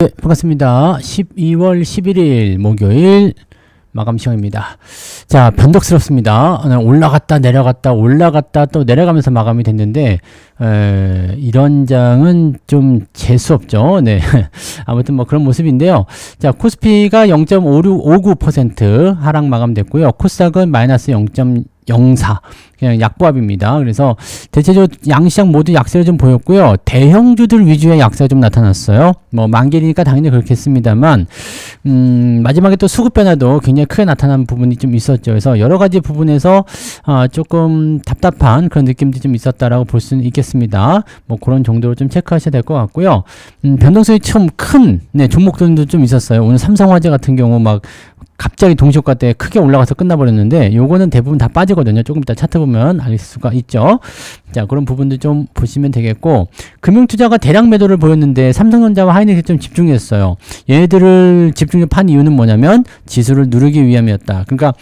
네, 반갑습니다. 12월 11일 목요일 마감 시간입니다. 자, 변덕스럽습니다. 올라갔다 내려갔다 올라갔다 또 내려가면서 마감이 됐는데 이런 장은 좀 재수없죠. 네. 아무튼 뭐 그런 모습인데요. 자, 코스피가 0.59% 하락 마감됐고요. 코스닥은 마이너스 0.04 그냥 약보합입니다. 그래서 대체적으로 양시장 모두 약세를 좀 보였고요. 대형주들 위주의 약세가 좀 나타났어요. 뭐 만기니까 당연히 그렇겠습니다만 마지막에 또 수급 변화도 굉장히 크게 나타난 부분이 좀 있었죠. 그래서 여러 가지 부분에서 조금 답답한 그런 느낌도 좀 있었다라고 볼 수는 있겠습니다. 뭐 그런 정도로 좀 체크하셔야 될 것 같고요. 변동성이 좀 큰 종목들도 좀 있었어요. 오늘 삼성화재 같은 경우 막 갑자기 동시효과 때 크게 올라가서 끝나버렸는데 요거는 대부분 다 빠지거든요. 조금 이따 차트 보면 알 수가 있죠. 자, 그런 부분도 좀 보시면 되겠고, 금융투자가 대량 매도를 보였는데 삼성전자와 하이닉스 좀 집중했어요. 얘네들을 집중해 판 이유는 뭐냐면 지수를 누르기 위함이었다. 그러니까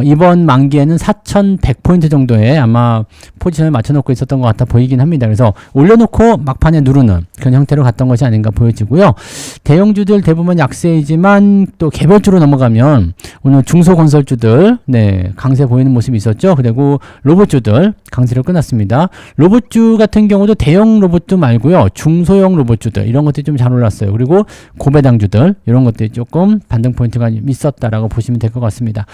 이번 만기에는 4,100포인트 정도에 아마 포지션을 맞춰놓고 있었던 것 같아 보이긴 합니다. 그래서 올려놓고 막판에 누르는 그런 형태로 갔던 것이 아닌가 보여지고요. 대형주들 대부분 약세이지만 또 개별주로 넘어가면 오늘 중소건설주들 강세 보이는 모습이 있었죠. 그리고 로봇주들 강세로 끝났습니다. 로봇주 같은 경우도 대형 로봇도 말고요. 중소형 로봇주들 이런 것들이 좀 잘 올랐어요. 그리고 고배당주들 이런 것들이 조금 반등 포인트가 있었다라고 보시면 될 것 같습니다.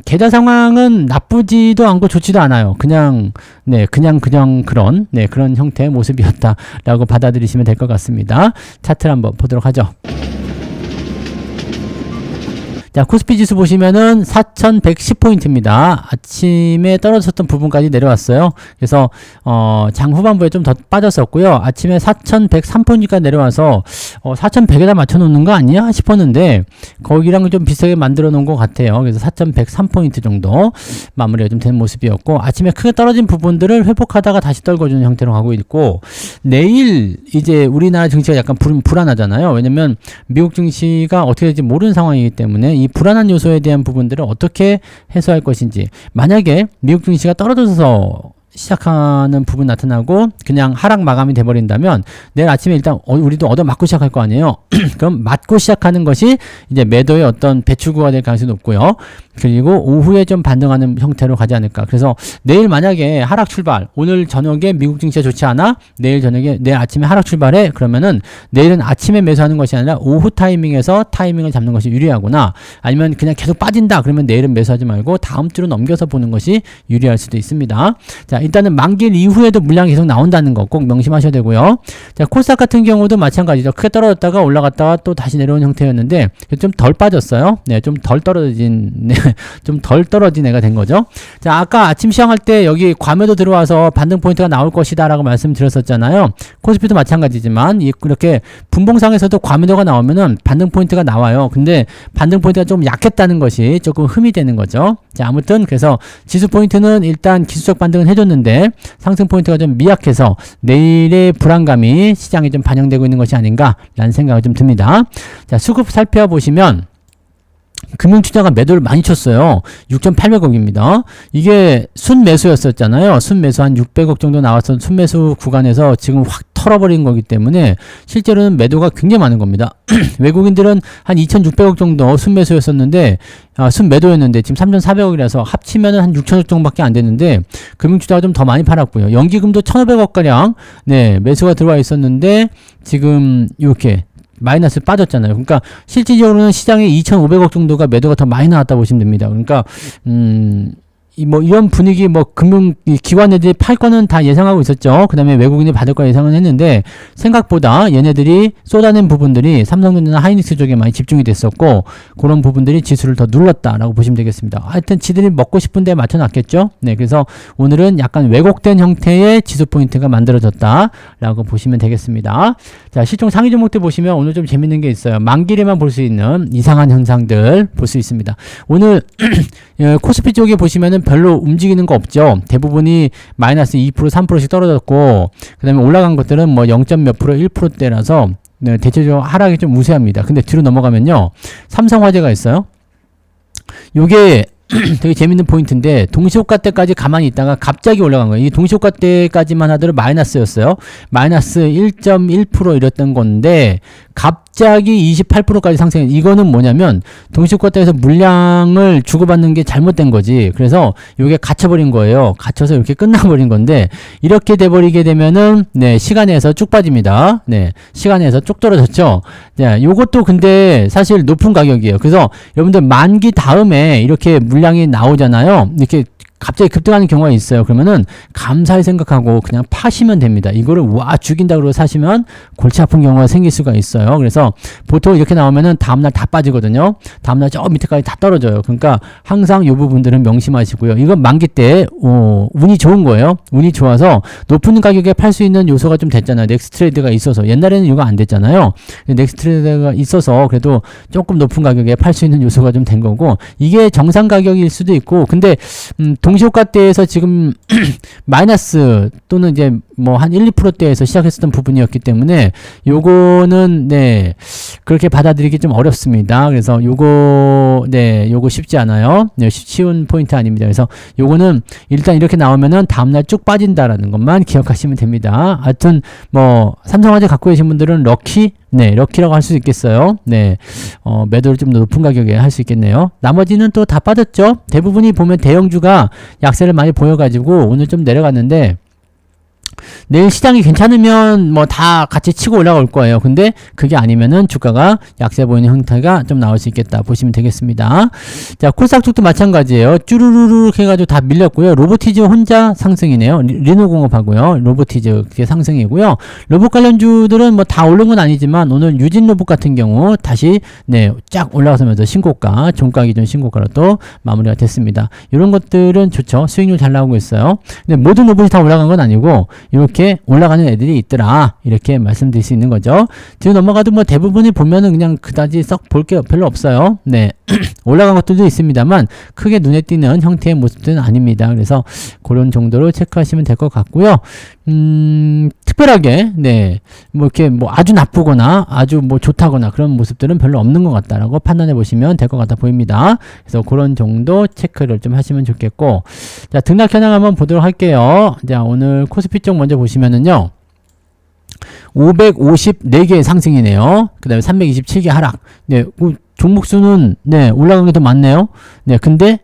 계좌 상황은 나쁘지도 않고 좋지도 않아요. 그냥 그런 형태의 모습이었다라고 받아들이시면 될 것 같습니다. 차트를 한번 보도록 하죠. 자, 코스피 지수 보시면은 4,110포인트입니다. 아침에 떨어졌던 부분까지 내려왔어요. 그래서 장 후반부에 좀 더 빠졌었고요. 아침에 4,103포인트까지 내려와서 4,100에다 맞춰놓는 거 아니야 싶었는데 거기랑 좀 비슷하게 만들어 놓은 것 같아요. 그래서 4,103포인트 정도 마무리가 좀 된 모습이었고, 아침에 크게 떨어진 부분들을 회복하다가 다시 떨궈주는 형태로 가고 있고, 내일 이제 우리나라 증시가 약간 불안하잖아요. 왜냐면 미국 증시가 어떻게 될지 모르는 상황이기 때문에 이 불안한 요소에 대한 부분들을 어떻게 해소할 것인지, 만약에 미국 증시가 떨어져서 시작하는 부분 나타나고 그냥 하락 마감이 돼버린다면 내일 아침에 일단 우리도 얻어 맞고 시작할 거 아니에요. 그럼 맞고 시작하는 것이 이제 매도의 어떤 배출구가 될 가능성이 높고요. 그리고 오후에 좀 반등하는 형태로 가지 않을까. 그래서 내일 만약에 하락 출발, 오늘 저녁에 미국 증시가 좋지 않아? 내일 아침에 하락 출발해? 그러면은 내일은 아침에 매수하는 것이 아니라 오후 타이밍에서 타이밍을 잡는 것이 유리하거나, 아니면 그냥 계속 빠진다 그러면 내일은 매수하지 말고 다음 주로 넘겨서 보는 것이 유리할 수도 있습니다. 자, 일단은 만기일 이후에도 물량이 계속 나온다는 거 꼭 명심하셔야 되고요. 자, 코스닥 같은 경우도 마찬가지죠. 크게 떨어졌다가 올라갔다가 또 다시 내려온 형태였는데 좀 덜 빠졌어요. 좀 덜 떨어진 애가 된 거죠. 자, 아까 아침 시황할 때 여기 과매도 들어와서 반등 포인트가 나올 것이다 라고 말씀드렸었잖아요. 코스피도 마찬가지지만 이렇게 분봉상에서도 과매도가 나오면은 반등 포인트가 나와요. 근데 반등 포인트가 좀 약했다는 것이 조금 흠이 되는 거죠. 자, 아무튼 그래서 지수 포인트는 일단 기술적 반등은 해줬는데 상승 포인트가 좀 미약해서 내일의 불안감이 시장에 좀 반영되고 있는 것이 아닌가 라는 생각이 좀 듭니다. 자, 수급 살펴보시면 금융투자가 매도를 많이 쳤어요. 6,800억입니다. 이게 순매수였었잖아요. 순매수 한 600억 정도 나왔던 순매수 구간에서 지금 확 털어버린 거기 때문에 실제로는 매도가 굉장히 많은 겁니다. 외국인들은 한 2,600억 정도 순매수였었는데 순매도였는데 지금 3,400억이라서 합치면은 한 6,000억 정도밖에 안 됐는데 금융투자가 좀 더 많이 팔았고요. 연기금도 1,500억가량 매수가 들어와 있었는데 지금 이렇게 마이너스 빠졌잖아요. 그러니까 실질적으로는 시장에 2,500억 정도가 매도가 더 많이 나왔다 보시면 됩니다. 그러니까 이런 분위기, 기관 애들이 팔 거는 다 예상하고 있었죠. 그 다음에 외국인이 받을 거 예상은 했는데, 생각보다 얘네들이 쏟아낸 부분들이 삼성전자나 하이닉스 쪽에 많이 집중이 됐었고, 그런 부분들이 지수를 더 눌렀다라고 보시면 되겠습니다. 하여튼 지들이 먹고 싶은 데 맞춰놨겠죠. 그래서 오늘은 약간 왜곡된 형태의 지수 포인트가 만들어졌다라고 보시면 되겠습니다. 자, 실종 상위 종목들 보시면 오늘 좀 재밌는 게 있어요. 만기에만 볼 수 있는 이상한 현상들 볼 수 있습니다. 오늘 코스피 쪽에 보시면은 별로 움직이는 거 없죠. 대부분이 마이너스 2%, 3%씩 떨어졌고, 그 다음에 올라간 것들은 0. 몇 프로, 1%대라서 대체적으로 하락이 좀 우세합니다. 근데 뒤로 넘어가면요, 삼성화재가 있어요. 요게 되게 재밌는 포인트인데 동시호가 때까지 가만히 있다가 갑자기 올라간 거예요. 이 동시호가 때까지만 하더라도 마이너스였어요. 마이너스 1.1% 이랬던 건데 갑자기 28%까지 상승해. 이거는 뭐냐면 동시호가 때에서 물량을 주고받는 게 잘못된 거지. 그래서 이게 갇혀버린 거예요. 갇혀서 이렇게 끝나버린 건데 이렇게 돼버리게 되면은 네, 시간에서 쭉 빠집니다. 네, 시간에서 쭉 떨어졌죠. 네, 요것도 근데 사실 높은 가격이에요. 그래서 여러분들 만기 다음에 이렇게 물량이 나오잖아요. 이렇게 갑자기 급등하는 경우가 있어요. 그러면은 감사히 생각하고 그냥 파시면 됩니다. 이거를 와 죽인다 그러고 사시면 골치 아픈 경우가 생길 수가 있어요. 그래서 보통 이렇게 나오면은 다음날 다 빠지거든요. 다음날 저 밑에까지 다 떨어져요. 그러니까 항상 이 부분들은 명심하시고요. 이건 만기 때 운이 좋은 거예요. 운이 좋아서 높은 가격에 팔 수 있는 요소가 좀 됐잖아요. 넥스트레이드가 있어서. 옛날에는 이거 안 됐잖아요. 넥스트레이드가 있어서 그래도 조금 높은 가격에 팔 수 있는 요소가 좀 된 거고 이게 정상 가격일 수도 있고 근데 동시호가대에서 지금 마이너스 또는 이제 뭐 한 1, 2%대에서 시작했었던 부분이었기 때문에 요거는 네 그렇게 받아들이기 좀 어렵습니다. 그래서 요거 네 요거 쉽지 않아요. 네, 쉬운 포인트 아닙니다. 그래서 요거는 일단 이렇게 나오면은 다음날 쭉 빠진다라는 것만 기억하시면 됩니다. 하여튼 뭐 삼성화재 갖고 계신 분들은 럭키라고 할 수 있겠어요. 네, 매도를 좀 높은 가격에 할 수 있겠네요. 나머지는 또 다 빠졌죠. 대부분이 보면 대형주가 약세를 많이 보여가지고 오늘 좀 내려갔는데 내일 시장이 괜찮으면 뭐 다 같이 치고 올라올 거예요. 근데 그게 아니면은 주가가 약세 보이는 형태가 좀 나올 수 있겠다 보시면 되겠습니다. 자, 코스닥도 마찬가지예요. 쭈루루루 해가지고 다 밀렸고요. 로보티즈 혼자 상승이네요. 리노공업하고요. 로보티즈 상승이고요. 로봇 관련주들은 뭐 다 오른 건 아니지만 오늘 유진 로봇 같은 경우 다시 네, 쫙 올라가면서 신고가, 종가 기준 신고가로 또 마무리가 됐습니다. 이런 것들은 좋죠. 수익률 잘 나오고 있어요. 근데 모든 로봇이 다 올라간 건 아니고 이렇게 올라가는 애들이 있더라 이렇게 말씀드릴 수 있는 거죠. 지금 넘어가도 뭐 대부분이 보면은 그냥 그다지 썩 볼 게 별로 없어요. 네 올라간 것들도 있습니다만 크게 눈에 띄는 형태의 모습들은 아닙니다. 그래서 그런 정도로 체크하시면 될 것 같고요. 특별하게 네 뭐 이렇게 뭐 아주 나쁘거나 아주 뭐 좋다거나 그런 모습들은 별로 없는 것 같다라고 판단해 보시면 될 것 같아 보입니다. 그래서 그런 정도 체크를 좀 하시면 좋겠고 자 등락 현황 한번 보도록 할게요. 자 오늘 코스피 쪽 먼저 보시면은요. 554개 상승이네요. 그 다음에 327개 하락. 네, 종목 수는 네 올라간 게 더 많네요. 네, 근데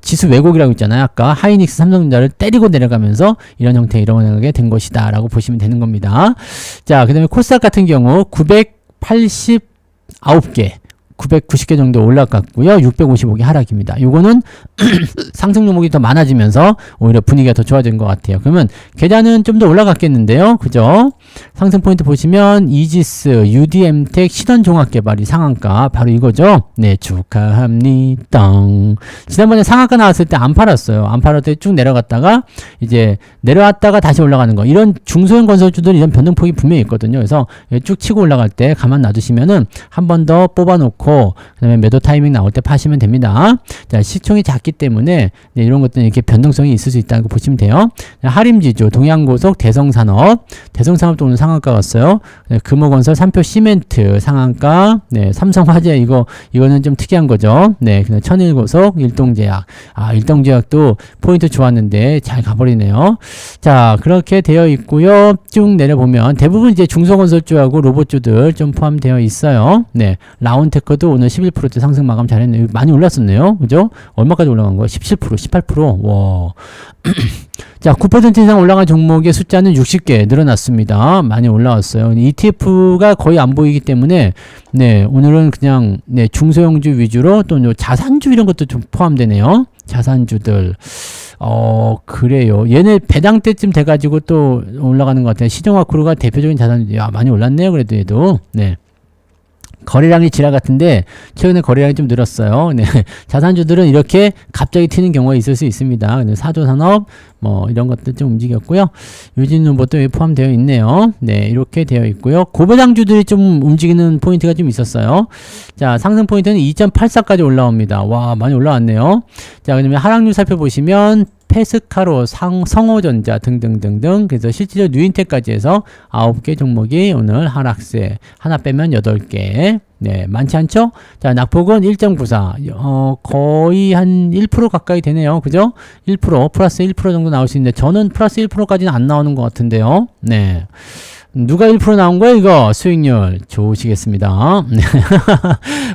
지수 왜곡이라고 있잖아요. 아까 하이닉스 삼성전자를 때리고 내려가면서 이런 형태의 일어나게 된 것이다 라고 보시면 되는 겁니다. 자, 그 다음에 코스닥 같은 경우 989개 990개 정도 올라갔고요. 655개 하락입니다. 요거는 상승 종목이 더 많아지면서 오히려 분위기가 더 좋아진 것 같아요. 그러면 계좌는 좀 더 올라갔겠는데요. 그죠? 상승 포인트 보시면 이지스, UDM텍, 신원종합개발이 상한가 바로 이거죠. 네, 축하합니다. 지난번에 상한가 나왔을 때 안 팔았어요. 안 팔을 때 쭉 내려갔다가 이제 내려왔다가 다시 올라가는 거. 이런 중소형 건설주들 이런 변동폭이 분명히 있거든요. 그래서 쭉 치고 올라갈 때 가만 놔두시면은 한 번 더 뽑아놓고 그 다음에 매도 타이밍 나올 때 파시면 됩니다. 자, 시총이 작기 때문에 네, 이런 것들은 이렇게 변동성이 있을 수 있다고 보시면 돼요. 하림지주, 동양고속, 대성산업도 오늘 상한가 왔어요. 네, 금호건설, 삼표 시멘트 상한가, 네, 삼성화재 이거는 좀 특이한 거죠. 네, 그다음 천일고속, 일동제약, 일동제약도 포인트 좋았는데 잘 가버리네요. 자, 그렇게 되어 있고요. 쭉 내려보면 대부분 이제 중소건설주하고 로봇주들 좀 포함되어 있어요. 네, 라운테크도 오늘 11%대 상승 마감 잘했네요. 많이 올랐었네요. 그죠? 얼마까지 올라간 거야? 17%, 18%. 와. 자, 9% 이상 올라간 종목의 숫자는 60개 늘어났습니다. 많이 올라왔어요. ETF가 거의 안 보이기 때문에 네, 오늘은 그냥 네, 중소형주 위주로 또 자산주 이런 것도 좀 포함되네요. 자산주들. 그래요. 얘네 배당 때쯤 돼가지고 또 올라가는 것 같아요. 시정화크루가 대표적인 자산주. 야, 많이 올랐네요. 그래도 얘도. 네. 거래량이 지라 같은데 최근에 거래량이 좀 늘었어요. 네. 자산주들은 이렇게 갑자기 튀는 경우가 있을 수 있습니다. 사조산업 뭐 이런 것들 좀 움직였고요. 유진로봇도 포함되어 있네요. 네, 이렇게 되어 있고요. 고배당주들이 좀 움직이는 포인트가 좀 있었어요. 자, 상승 포인트는 2.84까지 올라옵니다. 와, 많이 올라왔네요. 자, 그다음에 하락률 살펴보시면 페스카로, 성호전자 등등등등. 그래서 실제로 뉴인텍까지 해서 9개 종목이 오늘 하락세. 하나 빼면 8개. 네, 많지 않죠? 자, 낙폭은 1.94. 거의 한 1% 가까이 되네요. 그죠? 1%, 플러스 1% 정도 나올 수 있는데, 저는 플러스 1%까지는 안 나오는 것 같은데요. 네. 누가 1% 나온 거예요, 이거? 수익률. 좋으시겠습니다.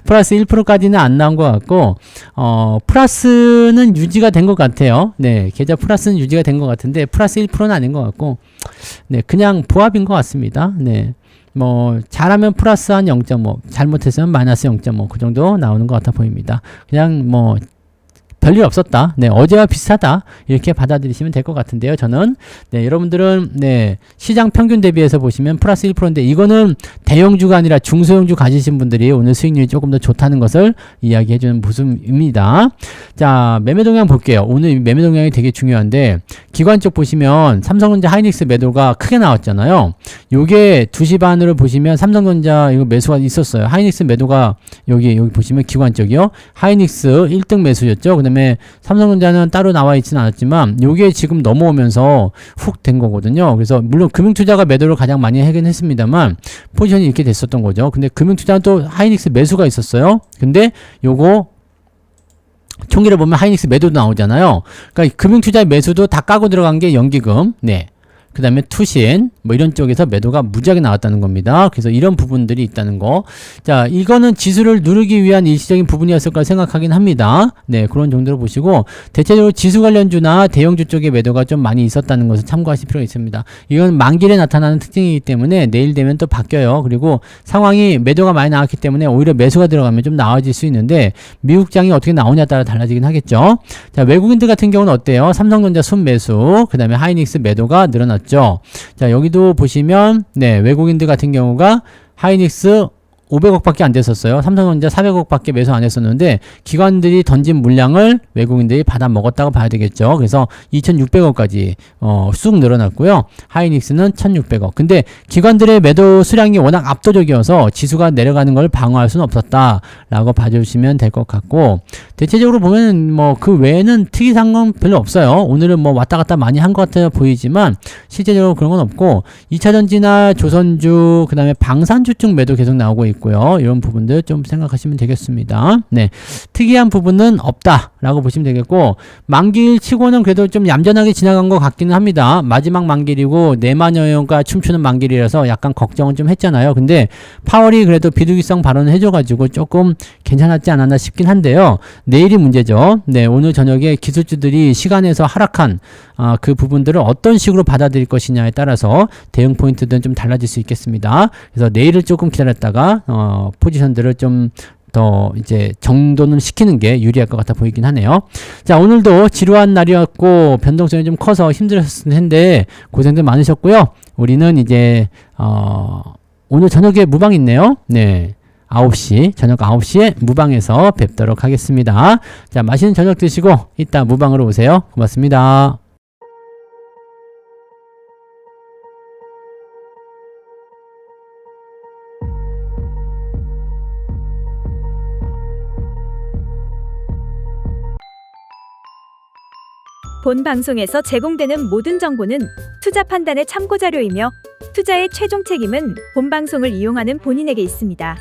플러스 1%까지는 안 나온 것 같고, 플러스는 유지가 된 것 같아요. 네. 계좌 플러스는 유지가 된 것 같은데, 플러스 1%는 아닌 것 같고, 네. 그냥 보합인 것 같습니다. 네. 뭐 잘하면 플러스 한 0.5, 잘못했으면 마이너스 0.5 그 정도 나오는 것 같아 보입니다. 그냥 뭐 별일 없었다. 네, 어제와 비슷하다. 이렇게 받아들이시면 될 것 같은데요. 저는 네, 여러분들은 네, 시장 평균 대비해서 보시면 플러스 1%인데 이거는 대형주가 아니라 중소형주 가지신 분들이 오늘 수익률이 조금 더 좋다는 것을 이야기해 주는 모습입니다. 자, 매매 동향 볼게요. 오늘 매매 동향이 되게 중요한데 기관 쪽 보시면 삼성전자 하이닉스 매도가 크게 나왔잖아요. 요게 2시 반으로 보시면 삼성전자 이거 매수가 있었어요. 하이닉스 매도가 여기 보시면 기관 쪽이요. 하이닉스 1등 매수였죠. 그다음에 삼성전자는 따로 나와 있지는 않았지만 요게 지금 넘어오면서 훅 된 거거든요. 그래서 물론 금융투자가 매도를 가장 많이 하긴 했습니다만 포지션이 이렇게 됐었던 거죠. 근데 금융투자는 또 하이닉스 매수가 있었어요. 근데 요거 총기를 보면 하이닉스 매도도 나오잖아요. 그러니까 금융투자의 매수도 다 까고 들어간 게 연기금. 네. 그 다음에 투신 뭐 이런 쪽에서 매도가 무지하게 나왔다는 겁니다. 그래서 이런 부분들이 있다는 거. 자, 이거는 지수를 누르기 위한 일시적인 부분이었을까 생각하긴 합니다. 네, 그런 정도로 보시고 대체적으로 지수 관련주나 대형주 쪽에 매도가 좀 많이 있었다는 것을 참고하실 필요가 있습니다. 이건 만길에 나타나는 특징이기 때문에 내일 되면 또 바뀌어요. 그리고 상황이 매도가 많이 나왔기 때문에 오히려 매수가 들어가면 좀 나아질 수 있는데 미국장이 어떻게 나오냐에 따라 달라지긴 하겠죠. 자, 외국인들 같은 경우는 어때요? 삼성전자 순매수, 그 다음에 하이닉스 매도가 늘어났죠. 자, 여기도 보시면 네, 외국인들 같은 경우가 하이닉스 500억밖에 안 됐었어요. 삼성전자 400억밖에 매수 안 했었는데 기관들이 던진 물량을 외국인들이 받아 먹었다고 봐야 되겠죠. 그래서 2600억까지 쑥 늘어났고요. 하이닉스는 1600억. 근데 기관들의 매도 수량이 워낙 압도적이어서 지수가 내려가는 걸 방어할 수는 없었다라고 봐주시면 될 것 같고 대체적으로 보면 뭐 그 외에는 특이사항 건 별로 없어요. 오늘은 뭐 왔다 갔다 많이 한 것 같아 보이지만 실제적으로 그런 건 없고 2차전지나 조선주 그다음에 방산주 쪽 매도 계속 나오고 있고요. 이런 부분들 좀 생각하시면 되겠습니다. 네, 특이한 부분은 없다라고 보시면 되겠고 만기일 치고는 그래도 좀 얌전하게 지나간 것 같기는 합니다. 마지막 만기일이고 내마녀가 춤추는 만기일이라서 약간 걱정은 좀 했잖아요. 근데 파월이 그래도 비둘기성 발언을 해줘가지고 조금 괜찮았지 않았나 싶긴 한데요. 내일이 문제죠. 네, 오늘 저녁에 기술주들이 시간에서 하락한 그 부분들을 어떤 식으로 받아들일 것이냐에 따라서 대응 포인트들은 좀 달라질 수 있겠습니다. 그래서 내일을 조금 기다렸다가 포지션들을 좀 더 이제 정돈을 시키는 게 유리할 것 같아 보이긴 하네요. 자, 오늘도 지루한 날이었고 변동성이 좀 커서 힘들었을 텐데 고생들 많으셨고요. 우리는 이제 오늘 저녁에 무방 있네요. 네. 9시, 저녁 9시에 무방에서 뵙도록 하겠습니다. 자, 맛있는 저녁 드시고 이따 무방으로 오세요. 고맙습니다. 본 방송에서 제공되는 모든 정보는 투자 판단의 참고 자료이며 투자의 최종 책임은 본 방송을 이용하는 본인에게 있습니다.